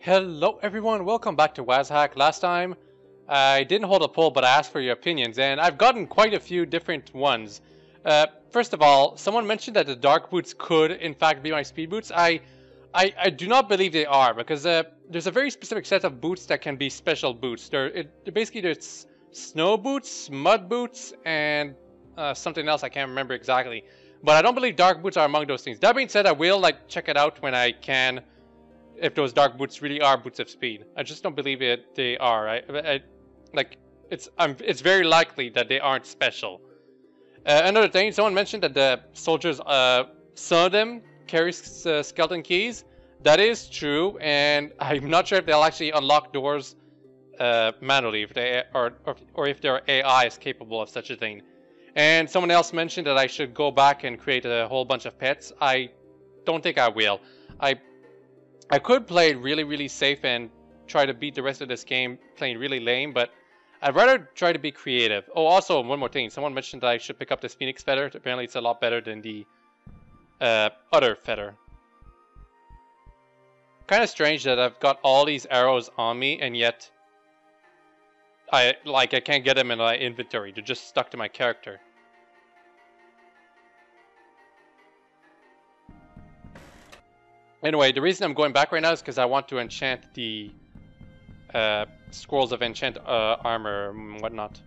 Hello everyone, welcome back to WazHack. Last time I didn't hold a poll, but I asked for your opinions, and I've gotten quite a few different ones. First of all, someone mentioned that the dark boots could in fact be my speed boots. I do not believe they are, because there's a very specific set of boots that can be special boots. Basically there's snow boots, mud boots, and something else I can't remember exactly. But I don't believe dark boots are among those things. That being said, I will check it out when I can. If those dark boots really are boots of speed, I just don't believe they are. It's very likely that they aren't special. Another thing, someone mentioned that the soldiers, some of them carry skeleton keys. That is true, and I'm not sure if they'll actually unlock doors manually, if they or if their AI is capable of such a thing. And someone else mentioned that I should go back and create a whole bunch of pets. I don't think I will. I could play it really safe and try to beat the rest of this game playing really lame, but I'd rather try to be creative. Oh, also, one more thing. Someone mentioned that I should pick up this Phoenix feather. Apparently, it's a lot better than the other feather. Kind of strange that I've got all these arrows on me, and yet I can't get them in my inventory. They're just stuck to my character. Anyway, the reason I'm going back right now is because I want to enchant the scrolls of enchant armor and whatnot.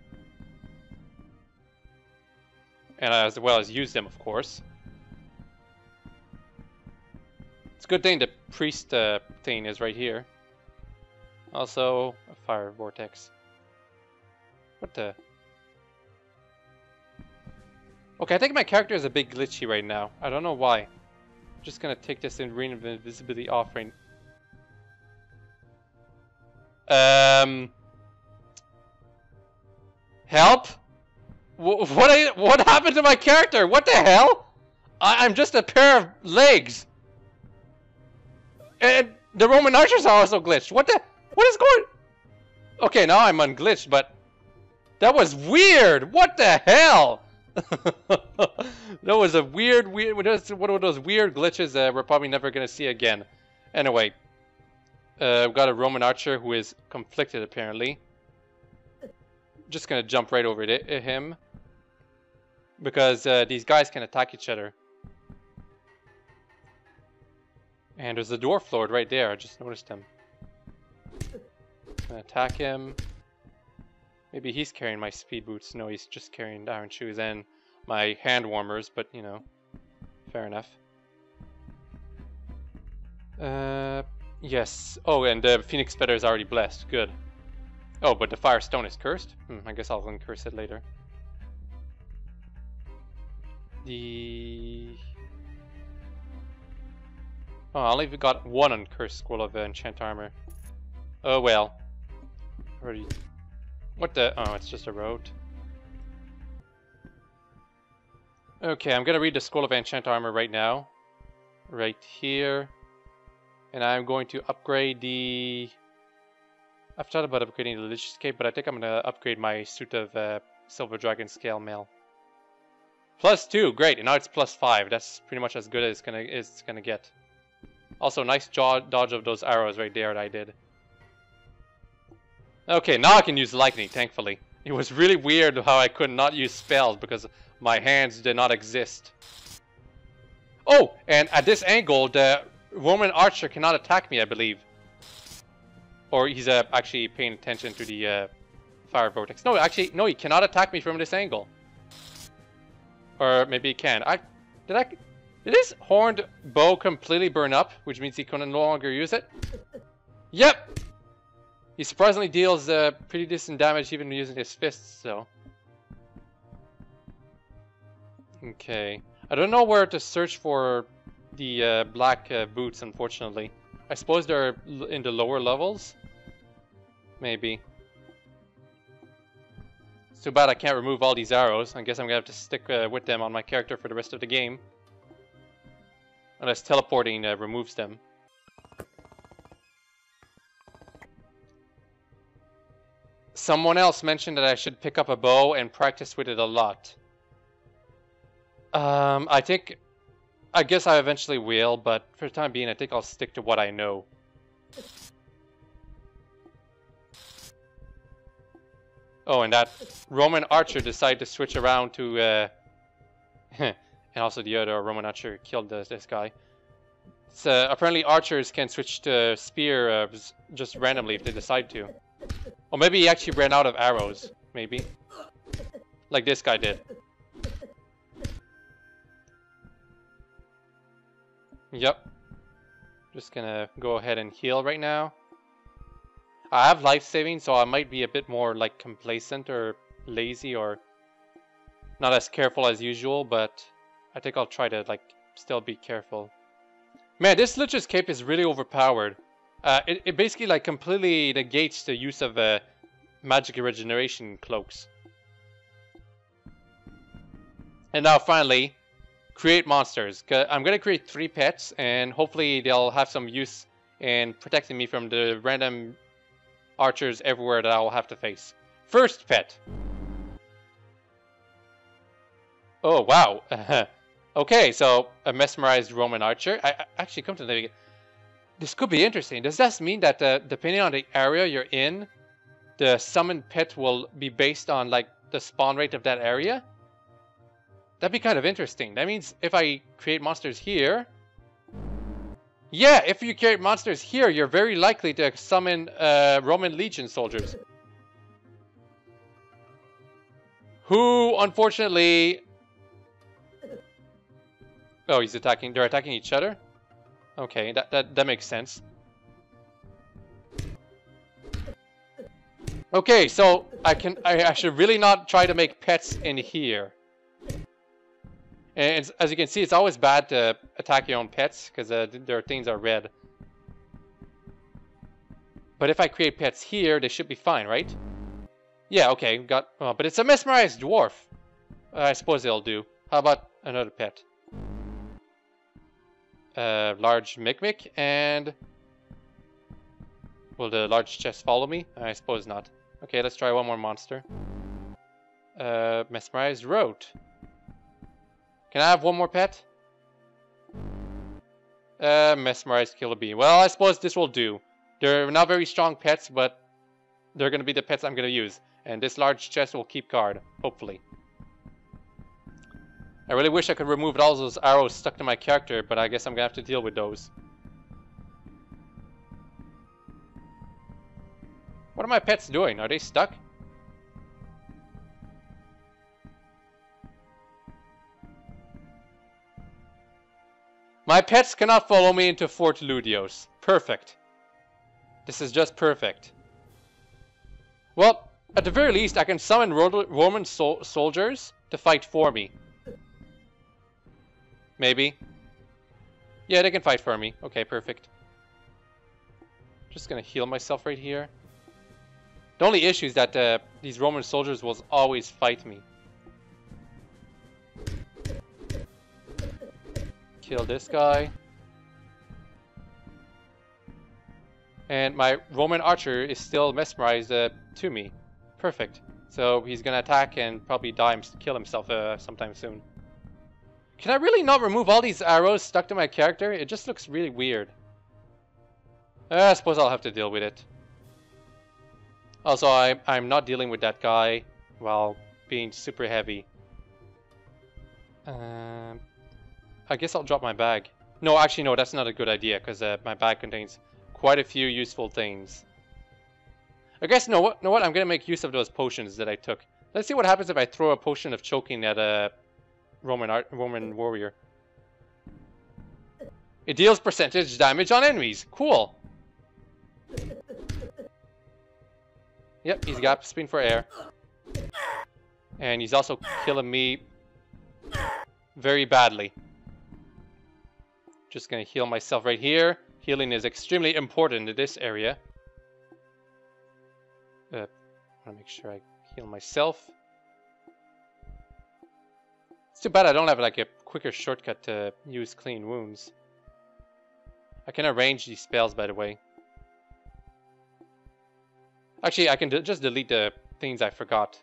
And as well as use them, of course. It's a good thing the priest thing is right here. Also, a fire vortex. What the? Okay, I think my character is a bit glitchy right now. I don't know why. Just gonna take this in Ring of Invisibility offering. Help? What happened to my character? What the hell? I'm just a pair of legs. And the Roman archers are also glitched. What is going? Okay, now I'm unglitched, but that was weird. What the hell? That was a weird. One of those weird glitches that we're probably never gonna see again. Anyway, we've got a Roman archer who is conflicted apparently. Just gonna jump right over to him because these guys can attack each other. And there's a dwarf lord right there. I just noticed him. Gonna attack him. Maybe he's carrying my speed boots. No, he's just carrying iron shoes and my hand warmers, but you know, fair enough. Yes. Oh, and the Phoenix feather is already blessed. Good. Oh, but the Firestone is cursed? I guess I'll uncurse it later. Oh, I only got one uncursed scroll of enchant armor. Oh well. Already. What the? Oh, it's just a road. Okay, I'm gonna read the Scroll of Enchant Armor right now. Right here. And I'm going to upgrade the... I've thought about upgrading the Glitchy Cape, but I think I'm gonna upgrade my suit of Silver Dragon Scale Mail. +2, great, and now it's +5. That's pretty much as good as it's gonna get. Also, nice dodge of those arrows right there that I did. Okay, now I can use lightning, thankfully. It was really weird how I could not use spells because my hands did not exist. Oh, and at this angle, the Roman archer cannot attack me, I believe. Or he's actually paying attention to the fire vortex. No, actually, no, he cannot attack me from this angle. Or maybe he can. Did this horned bow completely burn up, which means he can no longer use it? Yep! He surprisingly deals pretty decent damage even using his fists, so... Okay. I don't know where to search for the black boots, unfortunately. I suppose they're in the lower levels? Maybe. It's too bad I can't remove all these arrows. I guess I'm gonna have to stick with them on my character for the rest of the game. Unless teleporting removes them. Someone else mentioned that I should pick up a bow and practice with it a lot. I guess I eventually will, but for the time being, I think I'll stick to what I know. Oh, and that Roman archer decided to switch around to... and also the other Roman archer killed this guy. So apparently archers can switch to spear just randomly if they decide to. Or maybe he actually ran out of arrows. Maybe. Like this guy did. Yep. Just gonna go ahead and heal right now. I have life saving, so I might be a bit more like complacent or lazy or not as careful as usual, but I think I'll try to like still be careful. Man, this Lich's cape is really overpowered. It basically like completely negates the use of magic regeneration cloaks. And now finally, create monsters. I'm gonna create 3 pets, and hopefully they'll have some use in protecting me from the random archers everywhere that I will have to face. First pet. Oh wow. Okay, so a mesmerized Roman archer. I actually come to think this could be interesting. Does that mean that depending on the area you're in, the summoned pet will be based on like the spawn rate of that area? That'd be kind of interesting. That means if I create monsters here... Yeah, if you create monsters here, you're very likely to summon Roman Legion soldiers. Who, unfortunately... Oh, he's attacking. They're attacking each other? Okay, that makes sense. Okay, so I should really not try to make pets in here. And as you can see, it's always bad to attack your own pets, because their things are red. But if I create pets here, they should be fine, right? Yeah, okay, got... Oh, but it's a mesmerized dwarf. I suppose it'll do. How about another pet? Large Mick, and... Will the large chest follow me? I suppose not. Okay, let's try one more monster. Mesmerized Rote. Can I have one more pet? Mesmerized Killer Bee. Well, I suppose this will do. They're not very strong pets, but they're going to be the pets I'm going to use. And this large chest will keep guard, hopefully. I really wish I could remove all those arrows stuck to my character, but I guess I'm going to have to deal with those. What are my pets doing? Are they stuck? My pets cannot follow me into Fort Ludios. Perfect. This is just perfect. Well, at the very least, I can summon Roman soldiers to fight for me. Maybe. Yeah, they can fight for me. Okay, perfect. Just gonna heal myself right here. The only issue is that these Roman soldiers will always fight me. Kill this guy. And my Roman archer is still mesmerized to me. Perfect. So he's gonna attack and probably die and kill himself sometime soon. Can I really not remove all these arrows stuck to my character? It just looks really weird. I suppose I'll have to deal with it. Also, I'm not dealing with that guy while being super heavy. I guess I'll drop my bag. No, actually no, that's not a good idea, because my bag contains quite a few useful things. I guess, know what? I'm going to make use of those potions that I took. Let's see what happens if I throw a potion of choking at a Roman warrior. It deals percentage damage on enemies. Cool. Yep, he's got spin for air. And he's also killing me very badly. Just gonna heal myself right here. Healing is extremely important in this area. I wanna make sure I heal myself. It's too bad I don't have like a quicker shortcut to use clean wounds. I can arrange these spells, by the way. Actually, I can just delete the things I forgot.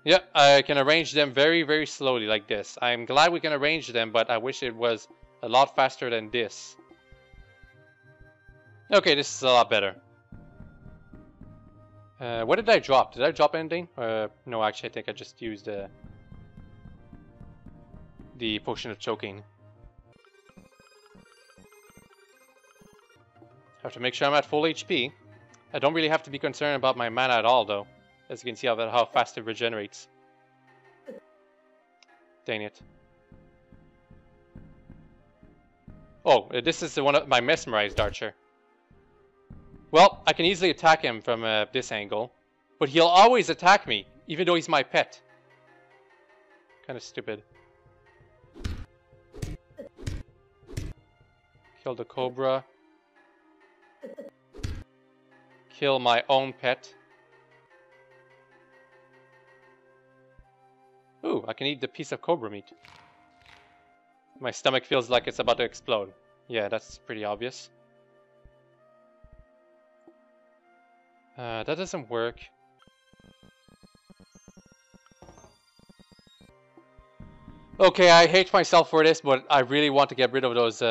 Yep, I can arrange them very, very slowly like this. I'm glad we can arrange them, but I wish it was a lot faster than this. Okay, this is a lot better. What did I drop? Did I drop anything? No, actually, I think I just used the potion of choking. Have to make sure I'm at full HP. I don't really have to be concerned about my mana at all, though. As you can see how fast it regenerates. Dang it. Oh, this is one of my mesmerized archer. Well, I can easily attack him from this angle. But he'll always attack me, even though he's my pet. Kind of stupid. Kill the cobra. Kill my own pet. Ooh, I can eat the piece of cobra meat. My stomach feels like it's about to explode. Yeah, that's pretty obvious. That doesn't work. Okay, I hate myself for this, but I really want to get rid of those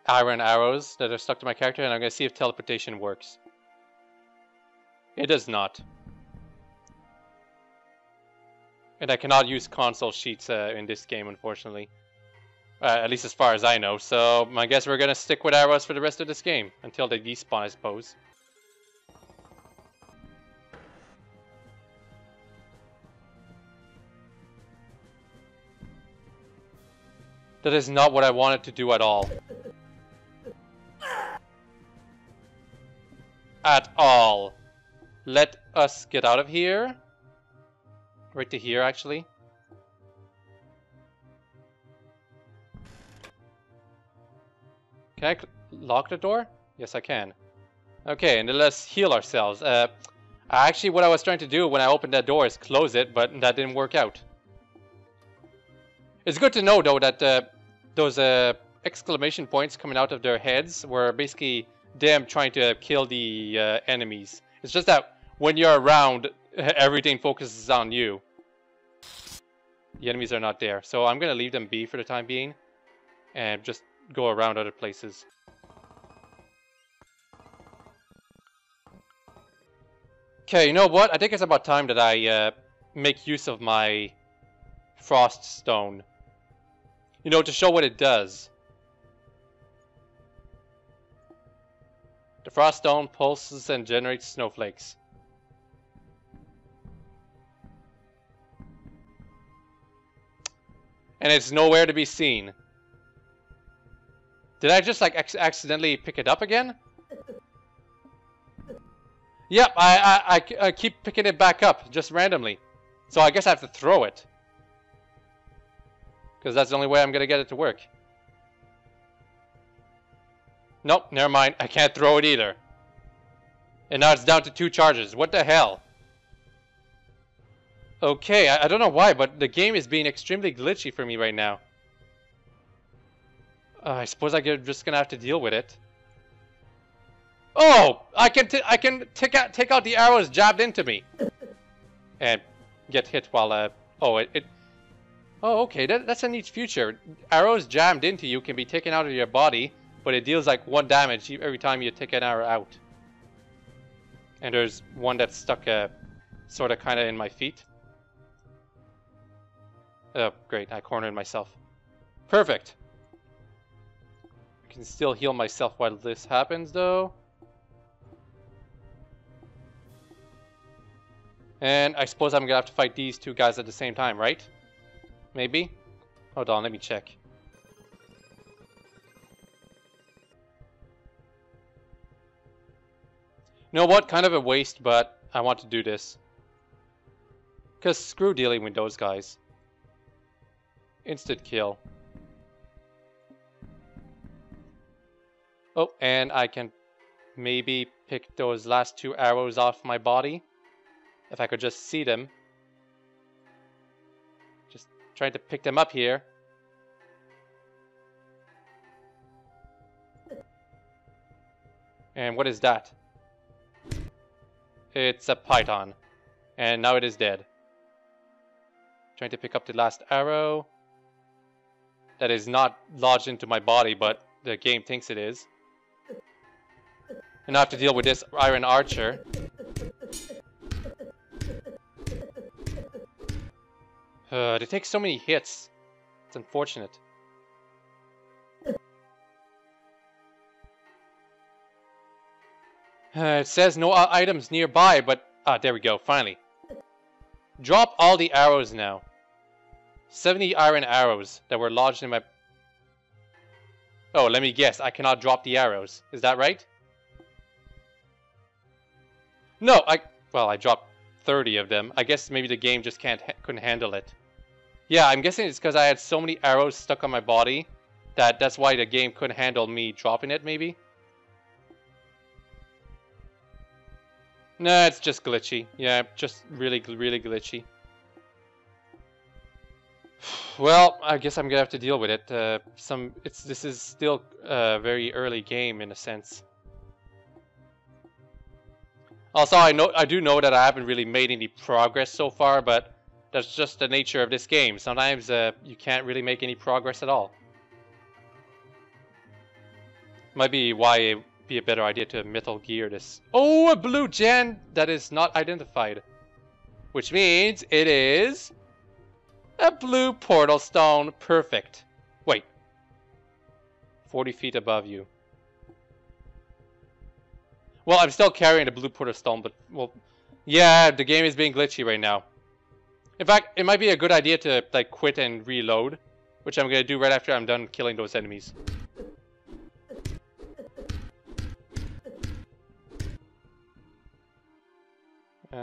iron arrows that are stuck to my character, and I'm going to see if teleportation works. It does not. And I cannot use console sheets in this game, unfortunately. At least as far as I know. So I guess we're going to stick with arrows for the rest of this game. Until they despawn, I suppose. That is not what I wanted to do at all. At all. Let us get out of here. Right to here, actually. Can I lock the door? Yes, I can. Okay, and then let's heal ourselves. Actually, what I was trying to do when I opened that door is close it, but that didn't work out. It's good to know, though, that those exclamation points coming out of their heads were basically them trying to kill the enemies. It's just that when you're around, everything focuses on you. The enemies are not there. So I'm going to leave them be for the time being. And just go around other places. Okay, you know what? I think it's about time that I make use of my Frost Stone. You know, to show what it does. The Frost Stone pulses and generates snowflakes. And it's nowhere to be seen. Did I just like accidentally pick it up again? Yep, I keep picking it back up just randomly. So I guess I have to throw it. Because that's the only way I'm going to get it to work. Nope, never mind. I can't throw it either. And now it's down to 2 charges. What the hell? Okay, I don't know why, but the game is being extremely glitchy for me right now. I suppose I'm just going to have to deal with it. Oh! I can take out the arrows jabbed into me. And get hit while... Oh, Oh, okay, that's a neat feature. Arrows jammed into you can be taken out of your body, but it deals like 1 damage every time you take an arrow out. And there's one that's stuck sort of kind of in my feet. Oh, great, I cornered myself. Perfect. I can still heal myself while this happens, though. And I suppose I'm gonna have to fight these 2 guys at the same time, right? Maybe? Hold on, let me check. You know what? Kind of a waste, but I want to do this. Because screw dealing with those guys. Instant kill. Oh, and I can maybe pick those last 2 arrows off my body. If I could just see them. Just trying to pick them up here. And what is that? It's a python. And now it is dead. Trying to pick up the last arrow. That is not lodged into my body, but the game thinks it is. And now I have to deal with this iron archer. They take so many hits. It's unfortunate. It says no items nearby, but... Ah, there we go, finally. Drop all the arrows now. 70 iron arrows that were lodged in my... Oh, let me guess. I cannot drop the arrows. Is that right? No, Well, I dropped 30 of them. I guess maybe the game just couldn't handle it. Yeah, I'm guessing it's because I had so many arrows stuck on my body that's why the game couldn't handle me dropping it, maybe. Nah, it's just glitchy. Yeah, just really glitchy. Well, I guess I'm gonna have to deal with it. This is still a very early game in a sense. Also, I do know that I haven't really made any progress so far, but that's just the nature of this game. Sometimes you can't really make any progress at all. Might be why it'd be a better idea to Metal Gear this. Oh, a blue gen that is not identified, which means it is a blue portal stone. Perfect. Wait. 40 feet above you. Well, I'm still carrying the blue portal stone, but, well, yeah, the game is being glitchy right now. In fact, it might be a good idea to, like, quit and reload, which I'm going to do right after I'm done killing those enemies.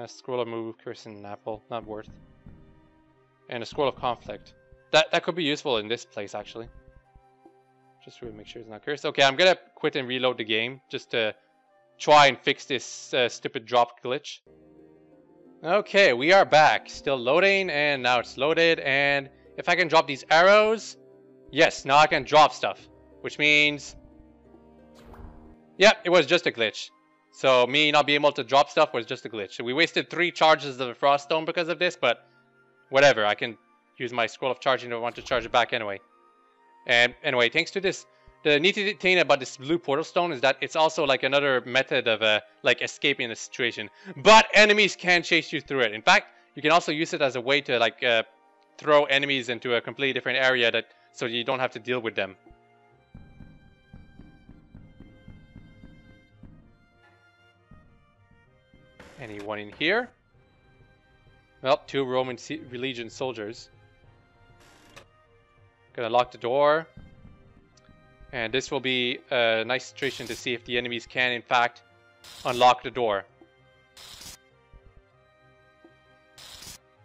Scroll of move, curse and an apple, not worth. And a scroll of conflict. That could be useful in this place, actually. Just to make sure it's not cursed. Okay, I'm gonna quit and reload the game just to try and fix this stupid drop glitch. Okay, we are back. Still loading, and now it's loaded. And if I can drop these arrows, yes, now I can drop stuff, which means, yep, it was just a glitch. So me not being able to drop stuff was just a glitch. We wasted 3 charges of the frost stone because of this, but whatever. I can use my scroll of charging if I want to charge it back anyway. And anyway, thanks to this, the neat thing about this blue portal stone is that it's also like another method of like escaping a situation. But enemies can chase you through it. In fact, you can also use it as a way to like throw enemies into a completely different area so you don't have to deal with them. Anyone in here? Well, 2 Roman Legion soldiers. Gonna lock the door. And this will be a nice situation to see if the enemies can, in fact, unlock the door.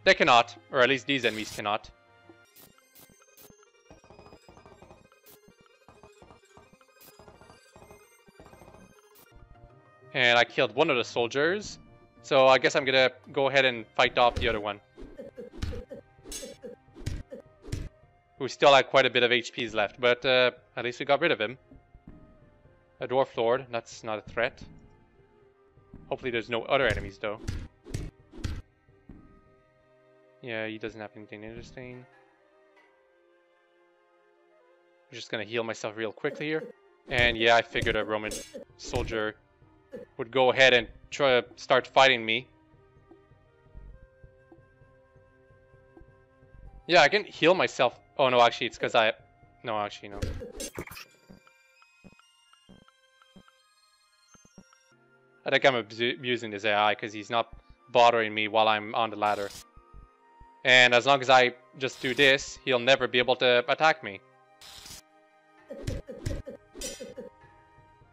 They cannot, or at least these enemies cannot. And I killed one of the soldiers. So I guess I'm gonna go ahead and fight off the other one, who still had quite a bit of HPs left, but at least we got rid of him. A dwarf lord, that's not a threat. Hopefully there's no other enemies though. Yeah, he doesn't have anything interesting. I'm just gonna heal myself real quickly here. And yeah, I figured a Roman soldier would go ahead and try to start fighting me. Yeah, I can heal myself. Oh no, actually it's because no, actually no. I think I'm abusing this AI because he's not bothering me while I'm on the ladder. And as long as I just do this, he'll never be able to attack me.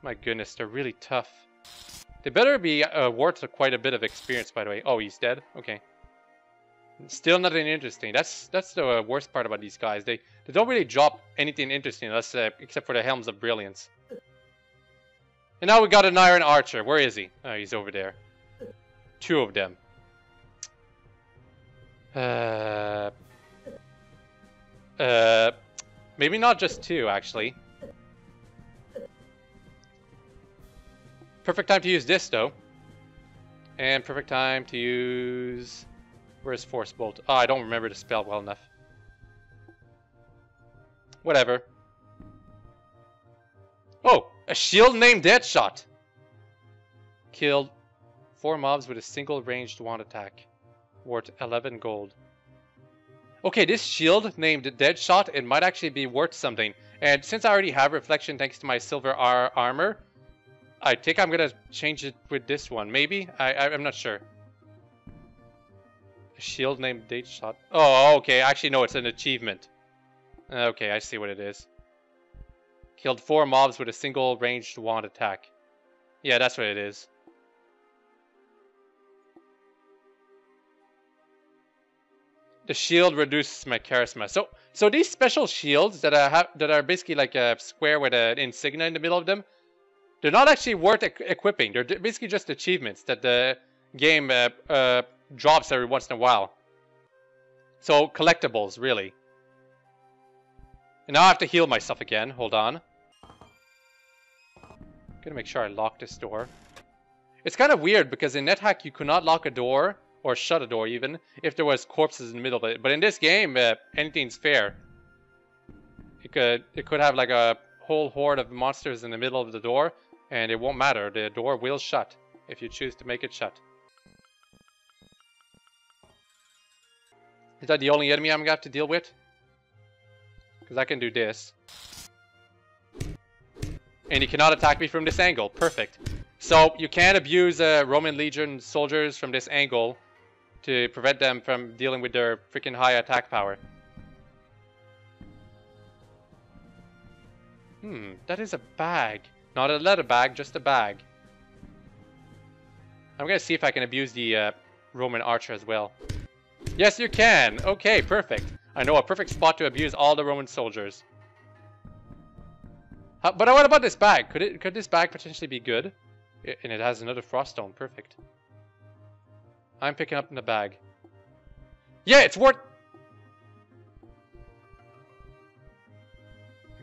My goodness, they're really tough. They better be worth quite a bit of experience, by the way. Oh, he's dead? Okay. Still nothing interesting. That's the worst part about these guys. They don't really drop anything interesting unless, except for the Helms of Brilliance. And now we got an Iron Archer. Where is he? Oh, he's over there. 2 of them. Maybe not just 2, actually. Perfect time to use this, though. And perfect time to use... Where's Force Bolt? Oh, I don't remember the spell well enough. Whatever. Oh, a shield named Deadshot. Killed 4 mobs with a single ranged wand attack. Worth 11 gold. Okay, this shield named Deadshot, it might actually be worth something. And since I already have reflection thanks to my silver armor, I think I'm gonna change it with this one. Maybe? I'm not sure. A shield named Deadshot. Oh, okay. Actually, no, it's an achievement. Okay, I see what it is. Killed 4 mobs with a single ranged wand attack. Yeah, that's what it is. The shield reduces my charisma. So these special shields that I have, that are basically like a square with an insignia in the middle of them, they're not actually worth equipping. They're basically just achievements that the game drops every once in a while. So collectibles, really. And now I have to heal myself again. Hold on. Gonna make sure I lock this door. It's kind of weird because in NetHack you could not lock a door or shut a door even if there was corpses in the middle of it. But in this game, anything's fair. It could have like a whole horde of monsters in the middle of the door, and it won't matter. The door will shut if you choose to make it shut. Is that the only enemy I'm gonna have to deal with? Because I can do this. And he cannot attack me from this angle. Perfect. So you can abuse Roman Legion soldiers from this angle to prevent them from dealing with their freaking high attack power. That is a bag. Not a leather bag, just a bag. I'm gonna see if I can abuse the Roman archer as well. Yes, you can. Okay, perfect. I know a perfect spot to abuse all the Roman soldiers. But what about this bag? Could this bag potentially be good? And it has another frost stone. Perfect. I'm picking up in the bag. Yeah, it's worth...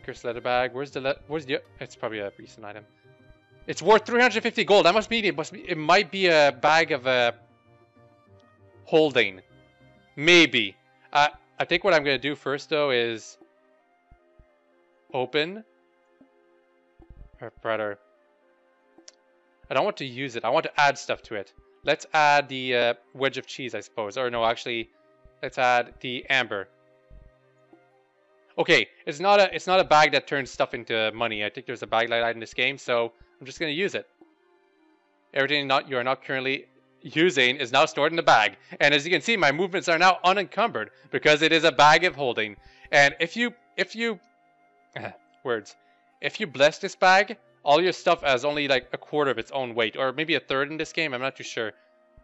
Cursed leather bag. Where's the... It's probably a recent item. It's worth 350 gold. That must mean it might be a bag of holding. Maybe. I think what I'm going to do first, though, is open. Or rather, I don't want to use it. I want to add stuff to it. Let's add the wedge of cheese, I suppose. Or no, actually, let's add the amber. Okay, it's not a bag that turns stuff into money. I think there's a bag like that in this game, so I'm just going to use it. Everything you are not currently using is now stored in the bag. And as you can see, my movements are now unencumbered because it is a bag of holding. And if you bless this bag, all your stuff has only like a quarter of its own weight, or maybe a third in this game. I'm not too sure.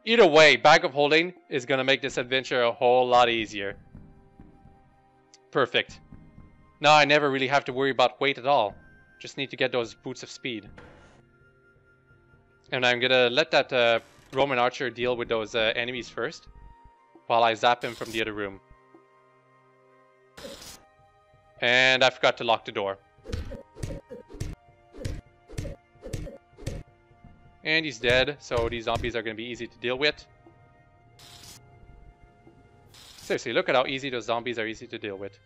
Either way, bag of holding is gonna make this adventure a whole lot easier. Perfect. Now I never really have to worry about weight at all. Just need to get those boots of speed. And I'm gonna let that Roman archer deal with those enemies first, while I zap him from the other room. And I forgot to lock the door. And he's dead, so these zombies are going to be easy to deal with. Seriously, look at how easy those zombies are easy to deal with.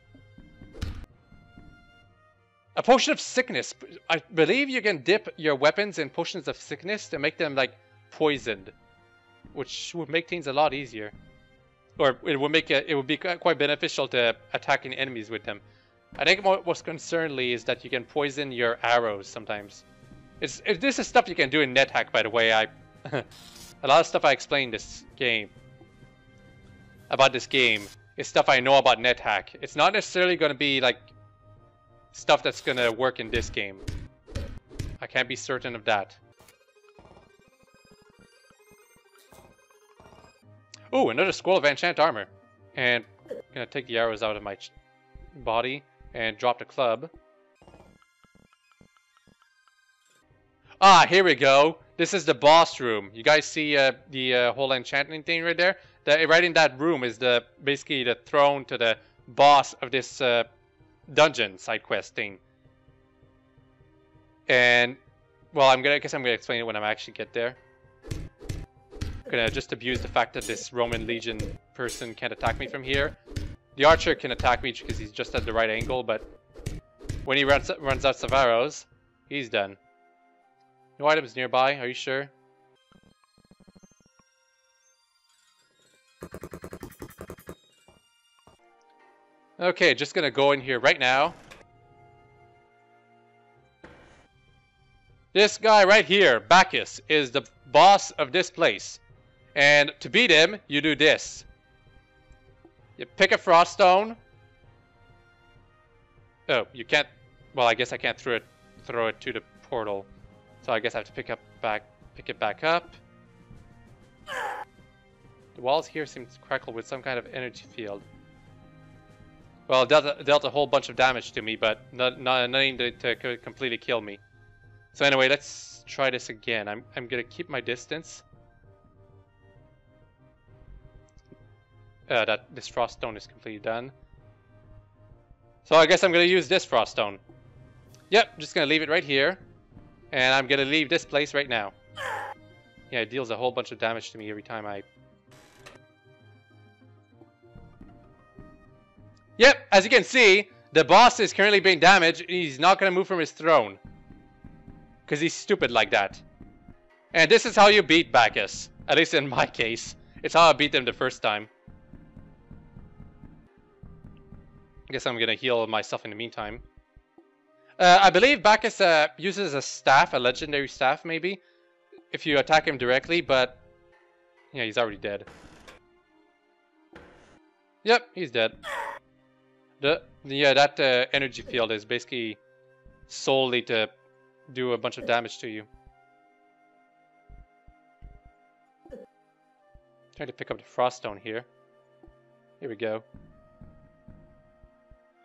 A potion of sickness. I believe you can dip your weapons in potions of sickness to make them, like, poisoned. Which would make things a lot easier. Or it would be quite beneficial to attacking enemies with them. I think what's concerningly is that you can poison your arrows sometimes. This is stuff you can do in NetHack, by the way. A lot of stuff I explained about this game is stuff I know about NetHack. It's not necessarily going to be like stuff that's going to work in this game. I can't be certain of that. Ooh, another scroll of enchant armor. And I'm going to take the arrows out of my body and drop the club. Ah, here we go. This is the boss room. You guys see the whole enchanting thing right there? Right in that room is basically the throne to the boss of this dungeon side quest thing. And well, I guess I'm gonna explain it when I actually get there. I'm gonna just abuse the fact that this Roman Legion person can't attack me from here. The archer can attack me because he's just at the right angle, but when he runs out of arrows, he's done. No items nearby, are you sure? Okay, just gonna go in here right now. This guy right here, Bacchus, is the boss of this place. And to beat him, you do this. You pick a frost stone. Oh, you can't... Well, I guess I can't throw it to the portal. So I guess I have to pick it back up. The walls here seem to crackle with some kind of energy field. Well, it dealt a whole bunch of damage to me, but nothing to completely kill me. So anyway, let's try this again. I'm gonna keep my distance. This frost stone is completely done. So I guess I'm gonna use this frost stone. Yep, just gonna leave it right here. And I'm gonna leave this place right now. Yeah, it deals a whole bunch of damage to me every time I... Yep, as you can see, the boss is currently being damaged. He's not gonna move from his throne. Because he's stupid like that. And this is how you beat Bacchus. At least in my case. It's how I beat him the first time. I guess I'm gonna heal myself in the meantime. I believe Bacchus uses a staff, a legendary staff maybe, if you attack him directly, but yeah, he's already dead. Yep, he's dead. That energy field is basically solely to do a bunch of damage to you. Trying to pick up the frost stone here. Here we go.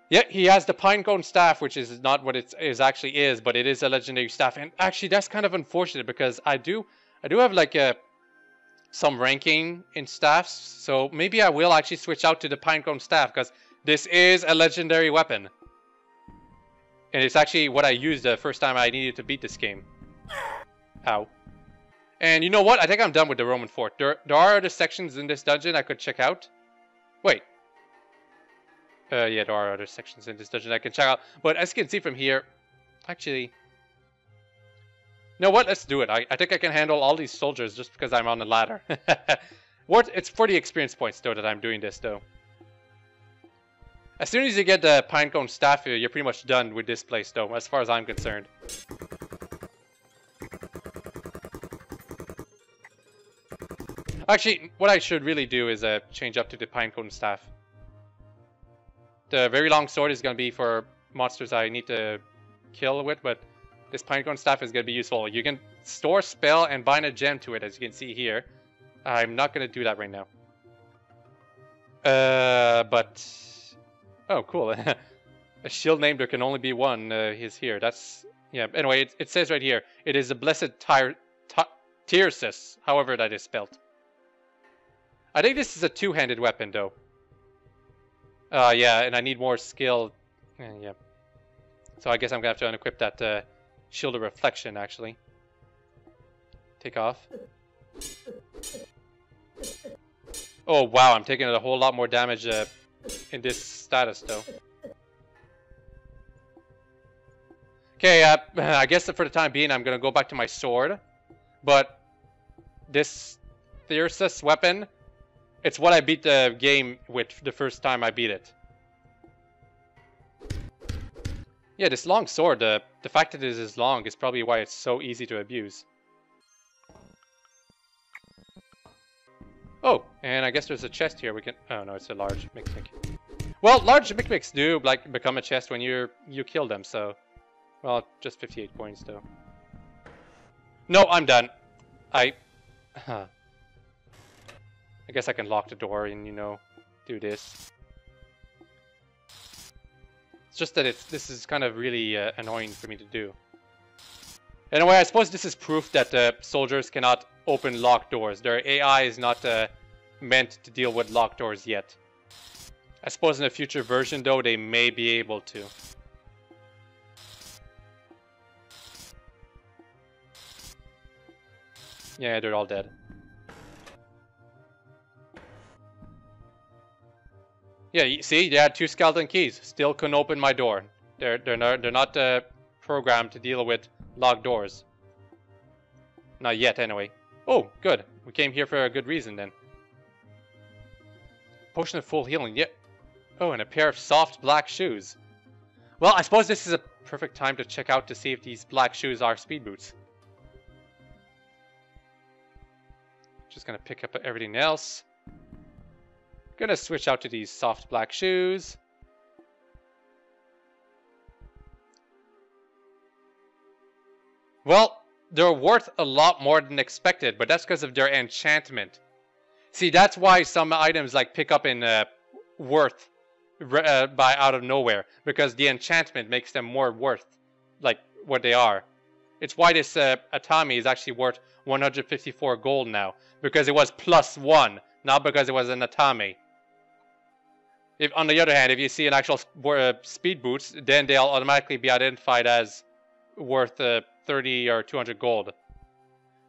Yeah, he has the pinecone staff, which is not what it actually is, but it is a legendary staff. And actually, that's kind of unfortunate because I do have like some ranking in staffs, so maybe I will actually switch out to the pinecone staff because this is a legendary weapon, and it's actually what I used the first time I needed to beat this game. Ow! And you know what? I think I'm done with the Roman fort. There are other sections in this dungeon I could check out. Wait. Yeah, there are other sections in this dungeon I can check out. But as you can see from here, actually... You know what? Let's do it. I think I can handle all these soldiers just because I'm on the ladder. It's for the experience points, though, that I'm doing this, though. As soon as you get the pinecone staff here, you're pretty much done with this place, though, as far as I'm concerned. Actually, what I should really do is change up to the pinecone staff. The very long sword is going to be for monsters I need to kill with, but this pinecone staff is going to be useful. You can store spell and bind a gem to it, as you can see here. I'm not going to do that right now. But... Oh, cool. A shield name, there can only be one, is here. That's... Yeah, anyway, it says right here. It is a blessed Tirsus, however that is spelled. I think this is a two-handed weapon, though. Yeah, and I need more skill. Yeah. So I guess I'm going to have to unequip that shield of reflection, actually. Take off. Oh, wow, I'm taking a whole lot more damage in this status, though. Okay, I guess for the time being, I'm going to go back to my sword. But this Tirsus weapon... It's what I beat the game with the first time I beat it. Yeah, this long sword, the fact that it is long is probably why it's so easy to abuse. Oh, and I guess there's a chest here we can... Oh no, it's a large Micmic. Well, large Micmics do like become a chest when you kill them, so... Well, just 58 points though. No, I'm done. Huh. I guess I can lock the door and, you know, do this. It's just that this is kind of really annoying for me to do. Anyway, I suppose this is proof that soldiers cannot open locked doors. Their AI is not meant to deal with locked doors yet. I suppose in a future version, though, they may be able to. Yeah, they're all dead. Yeah, you see, they had 2 skeleton keys. Still couldn't open my door. They're not programmed to deal with locked doors. Not yet, anyway. Oh, good. We came here for a good reason then. Potion of full healing. Yeah. Oh, and a pair of soft black shoes. Well, I suppose this is a perfect time to check out to see if these black shoes are speed boots. Just gonna pick up everything else. Gonna switch out to these soft black shoes. Well, they're worth a lot more than expected, but that's because of their enchantment. See, that's why some items like pick up in worth by out of nowhere, because the enchantment makes them more worth, like what they are. It's why this Atami is actually worth 154 gold now, because it was +1, not because it was an Atami. If, on the other hand, if you see an actual speed boots, then they'll automatically be identified as worth 30 or 200 gold.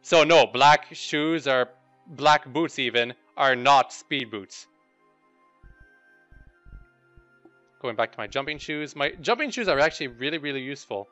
So no, black shoes or black boots even are not speed boots. Going back to my jumping shoes. My jumping shoes are actually really, really useful.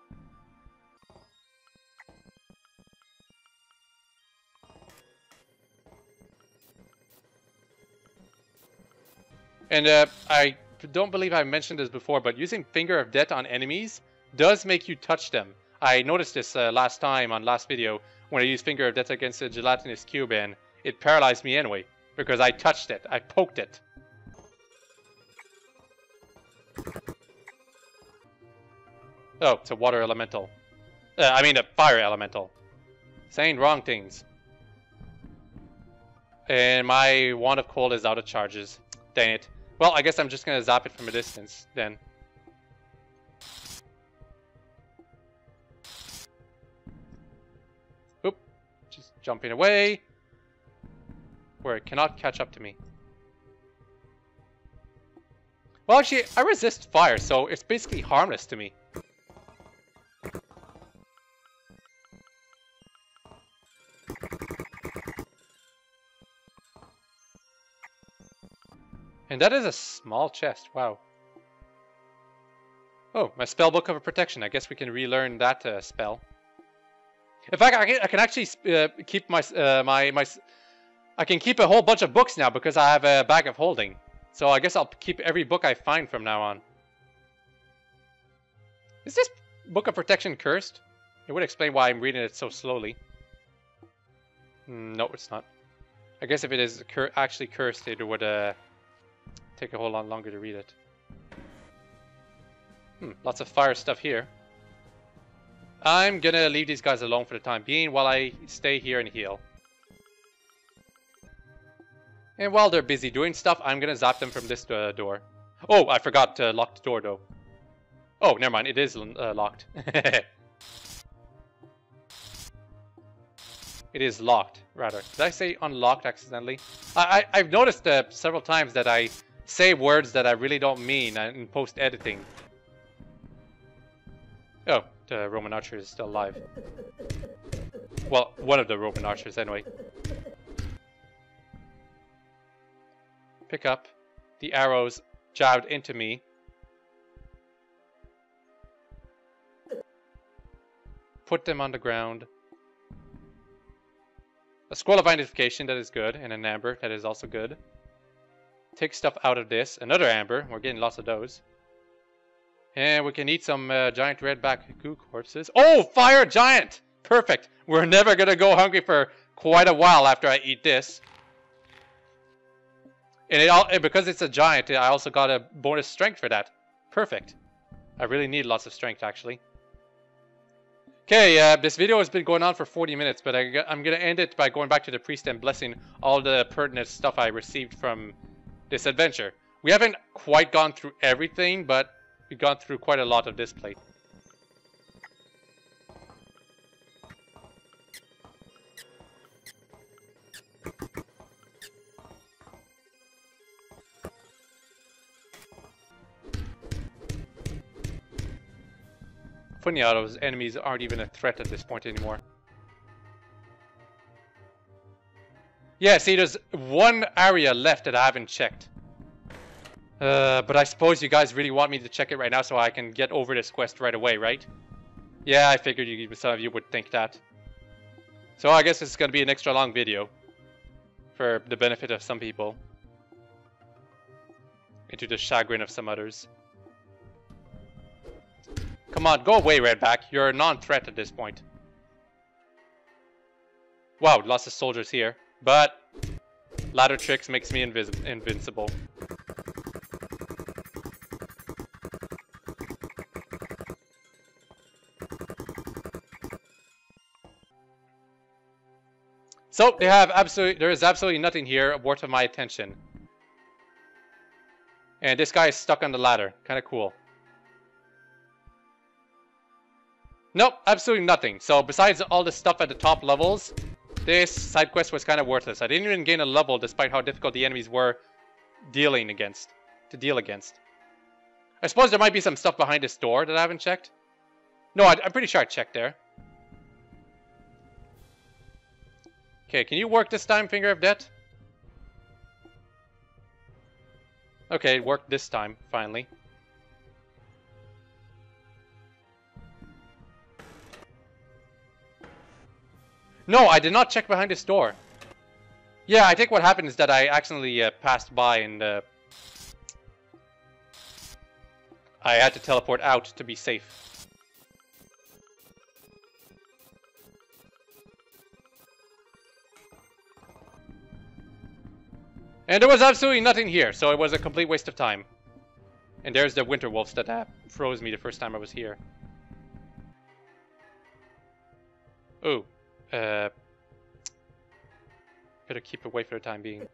And I don't believe I mentioned this before, but using Finger of Death on enemies does make you touch them. I noticed this last time on last video when I used Finger of Death against a gelatinous cube, and it paralyzed me anyway because I touched it. I poked it. Oh, it's a water elemental. I mean a fire elemental. Saying wrong things. And my Wand of Cold is out of charges. Dang it. Well, I guess I'm just gonna zap it from a distance then. Oop. Just jumping away. Where it cannot catch up to me. Well, actually, I resist fire, so it's basically harmless to me. And that is a small chest, wow. Oh, my spell book of protection. I guess we can relearn that spell. In fact, I can actually keep my I can keep a whole bunch of books now because I have a bag of holding. So I guess I'll keep every book I find from now on. Is this book of protection cursed? It would explain why I'm reading it so slowly. No, it's not. I guess if it is actually cursed, it would take a whole lot longer to read it. Lots of fire stuff here. I'm gonna leave these guys alone for the time being while I stay here and heal. And while they're busy doing stuff, I'm gonna zap them from this door. Oh, I forgot to lock the door though. Oh, never mind, it is locked. It is locked, rather. Did I say unlocked accidentally? I've noticed several times that I say words that I really don't mean in post-editing. Oh, the Roman archer is still alive. Well, one of the Roman archers anyway. Pick up the arrows jabbed into me. Put them on the ground. A scroll of identification, that is good, and an amber, that is also good. Take stuff out of this. Another amber, we're getting lots of those. And we can eat some giant redback goo corpses. Oh, fire giant! Perfect! We're never gonna go hungry for quite a while after I eat this. And because it's a giant, I also got a bonus strength for that. Perfect. I really need lots of strength, actually. Okay, this video has been going on for 40 minutes, but I'm going to end it by going back to the priest and blessing all the pertinent stuff I received from this adventure. We haven't quite gone through everything, but we've gone through quite a lot of this plate. Funny how those enemies aren't even a threat at this point anymore. Yeah, see, there's one area left that I haven't checked. But I suppose you guys really want me to check it right now so I can get over this quest right away, right? Yeah, I figured some of you would think that. So I guess this is going to be an extra long video. For the benefit of some people. into the chagrin of some others. Come on, go away, Redback. You're a non-threat at this point. Wow, lots of soldiers here. But ladder tricks makes me invincible. So there is absolutely nothing here worth of my attention. And this guy is stuck on the ladder. Kind of cool. Nope, absolutely nothing. So besides all the stuff at the top levels, this side quest was kind of worthless. I didn't even gain a level despite how difficult the enemies were to deal against. I suppose there might be some stuff behind this door that I haven't checked. No, I'm pretty sure I checked there. Okay, can you work this time, Finger of Death? Okay, it worked this time, finally. No, I did not check behind this door. Yeah, I think what happened is that I accidentally passed by and I had to teleport out to be safe. And there was absolutely nothing here, so it was a complete waste of time. And there's the winter wolves that froze me the first time I was here. Oh. Better keep away for the time being.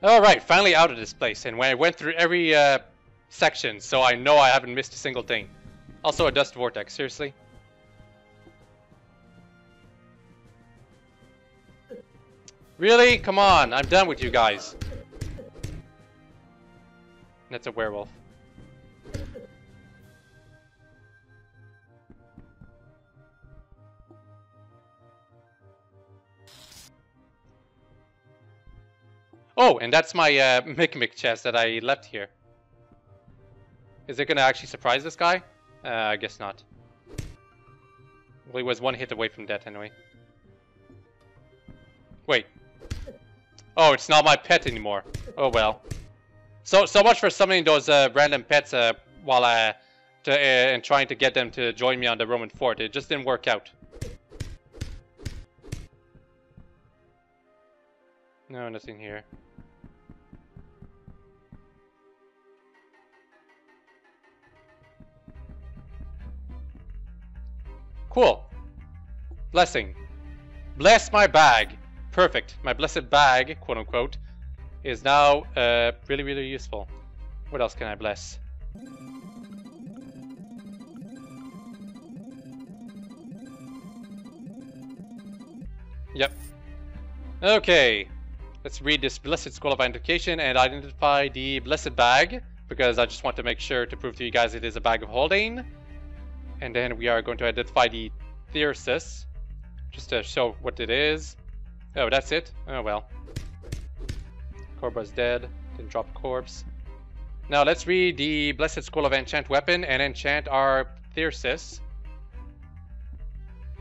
Alright, finally out of this place, and when I went through every section, so I know I haven't missed a single thing. Also a dust vortex, seriously? Really? Come on, I'm done with you guys. That's a werewolf. Oh, and that's my Mick chest that I left here. Is it gonna actually surprise this guy? I guess not. Well, he was one hit away from death anyway. Wait. Oh, it's not my pet anymore. Oh well. So much for summoning those random pets while and trying to get them to join me on the Roman fort. It just didn't work out. No, nothing here. Cool. Blessing. Bless my bag. Perfect. My blessed bag, quote unquote, is now really, really useful. What else can I bless? Yep. Okay. Let's read this Blessed Scroll of Identification and identify the blessed bag, because I just want to make sure to prove to you guys it is a bag of holding. And then we are going to identify the Thyrsus, just to show what it is. Oh, that's it? Oh well. Corba's dead. Didn't drop a corpse. Now let's read the Blessed Scroll of Enchant Weapon and enchant our Thyrsus.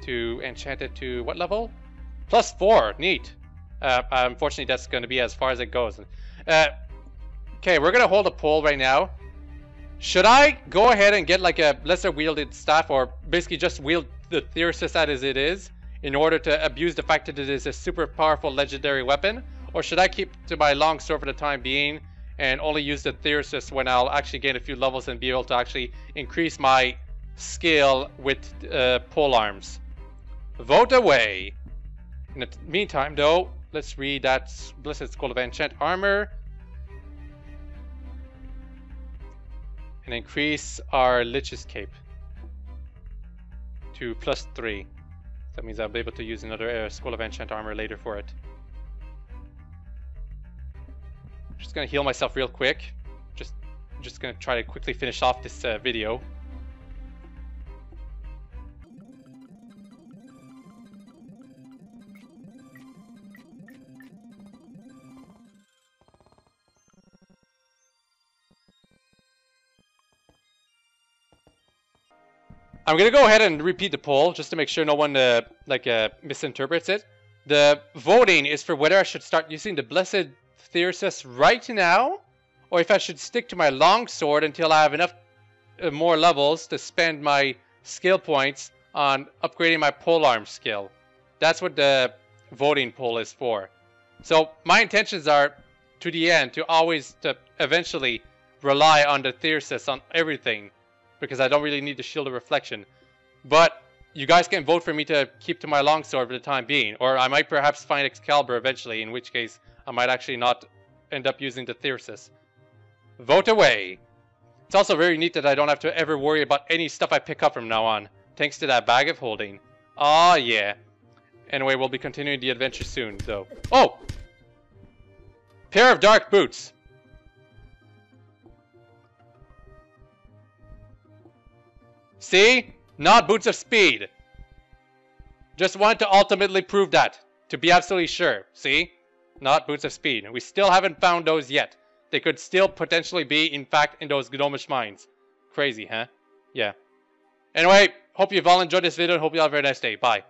To enchant it to what level? +4. Neat. Unfortunately, that's going to be as far as it goes. Okay, we're going to hold a poll right now. Should I go ahead and get like a lesser wielded staff, or basically just wield the Thyrsus as it is in order to abuse the fact that it is a super powerful legendary weapon? Or should I keep to my long sword for the time being and only use the Thyrsus when I'll actually gain a few levels and be able to actually increase my skill with pole arms? Vote away. In the meantime though, let's read that Blessed Scroll of Enchant Armor. And increase our Lich's Cape to +3. That means I'll be able to use another Scroll of Enchant Armor later for it. Just gonna heal myself real quick. Just gonna try to quickly finish off this video. I'm gonna go ahead and repeat the poll just to make sure no one misinterprets it. The voting is for whether I should start using the Blessed Thyrsus right now, or if I should stick to my longsword until I have enough more levels to spend my skill points on upgrading my polearm skill. That's what the voting poll is for. So my intentions are, to the end, to eventually rely on the Thyrsus on everything, because I don't really need the Shield of Reflection. But you guys can vote for me to keep to my longsword for the time being, or I might perhaps find Excalibur eventually, in which case I might actually not end up using the Thyrsus. Vote away! It's also very neat that I don't have to ever worry about any stuff I pick up from now on, thanks to that bag of holding. Aw, yeah. Anyway, we'll be continuing the adventure soon, though. Oh! Pair of dark boots. See? Not boots of speed. Just wanted to ultimately prove that. To be absolutely sure. See? Not boots of speed. We still haven't found those yet. They could still potentially be, in fact, in those gnomish mines. Crazy, huh? Yeah. Anyway, hope you've all enjoyed this video and hope you all have a very nice day. Bye.